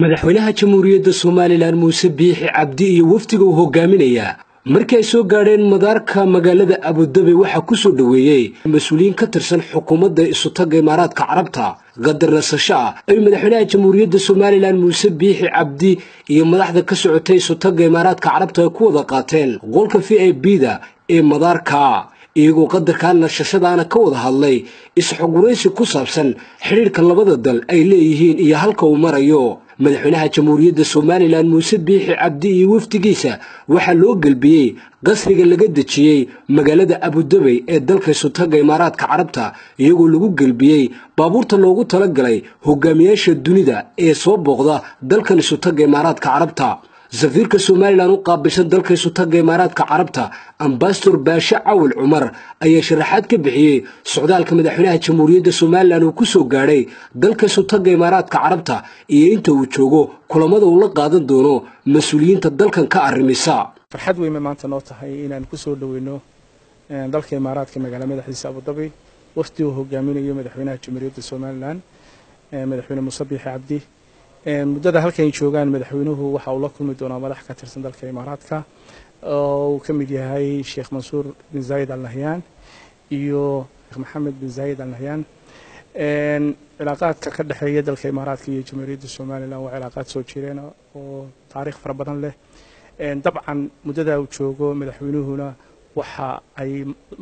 madaxweynaha jamhuuriyadda Soomaaliland Muuse Biixi Cabdi iyo wafdiga uu hogaaminaya markii ay soo gaareen madaarka magaalada Abu Dhabi waxa ku soo dhaweeyay mas'uuliyiin ka tirsan xukuumadda Isutaga Imaaraadka Carabta qadar nasasha ay madaxweynaha jamhuuriyadda Soomaaliland Muuse Biixi Cabdi iyo madaxda ka socotay Isutaga Imaaraadka Carabta ku wada qaateen qolka VIP-da ee madaarka iyagoo qadarkan nashashadaana ka wada hadlay isxoguraysi ku saabsan xiriirka labada dal ay leeyihiin iyo halka uu marayo madaxweynaha jamhuuriyadda Soomaaliland Muuse Biixi Cabdi iyo wafdigiisa waxa loo galbiyay qasriga laga dajiyay magaalada Abu Dhabi ee dalka Isutaga Imaaraadka Carabta iyagoo lagu galbiyay baabuurta loogu talagalay hogaamiyaasha dunida ee soo booqda dalka Isutaga Imaaraadka Carabta سفيرك Soomaaliland قابلشان dalka Isutaga Imaaraadka Carabta Ambassador Baasha Cawil Cumar ayaa sharaxaad ka bixiyay socdaalka madaxweynaha jamhuuriyadda Soomaaliland uu ku soo gaaray dalka Isutaga Imaaraadka Carabta iyo inta uu joogo kulamada uu la qaadan doono mas'uuliyiinta dalkan ka arrimisa farxad weyn maanta noo tahay inaan ku soo dhaweyno dalka Imaaraadka magaalada madaxdiisa Abu Dhabi wafdi uu hogaaminayo madaxweynaha jamhuuriyadda Soomaaliland madaxweyne Muuse Biixi Cabdi muddada halkan joogaan madaxweynuhu waxa uu la kulmi doonaa madax ka tirsan dalka Imaaraadka oo ka mid yahay Sheekh Mansour bin Zayed Al Nahyan iyo Sheekh Mohammed bin Zayed Al Nahyan cilaaqaadka ka dhaxeeya dalka Imaaraadka iyo jamhuuriyadda Soomaaliland waa cilaaqaad soo jireen oo taariikh fara badan leh dabcan muddada uu joogo madaxweynuhuna waxa ay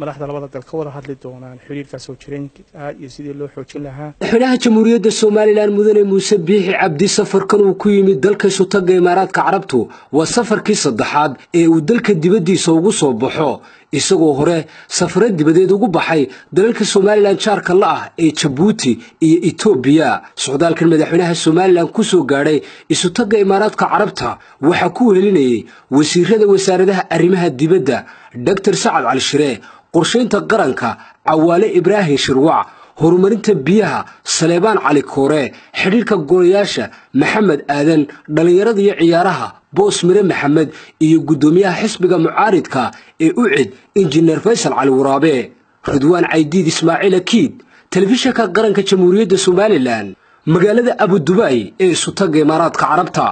madaxda labada dal ka wada hadli doonaan xiriirka soo jireenka iyo sidii loo xoojin lahaa madaxweynaha jamhuuriyadda Soomaaliland mudane Muuse Biixi Cabdi safarkan uu ku yimid dalka Isutaga Imaaraadka Carabta waa safarkii saddexaad ee uu dalka dibadiisa ugu soo baxo isagoo hore safar dibadeed ugu baxay dalalka Soomaaliland jaarka la ah ee Djibouti iyo Ethiopia socdaalkan madaxweynaha Soomaaliland ku soo gaaray Isutaga Imaaraadka Carabta waxa ku welinayay wasiirada wasaaradaha arrimaha dibadda Dr. Saad Al Shire qorsheynta qaranka Cawaale Ibrahim Shirwac horumarinta biyaha Saleebaan Cali Koore xiriirka golayaasha Maxamed Aadan dhalinyarada iyo ciyaaraha Boos Mire Maxamed iyo gudoomiyaha xisbiga mucaaridka ee UCID Injineer Faysal Cali Waraabe Ridwaan Caydiid Ismaaciil Akiid telefishinka qaranka jamhuuriyadda Soomaaliland magaalada Abu Dhabi ee Isutaga Imaaraadka Carabta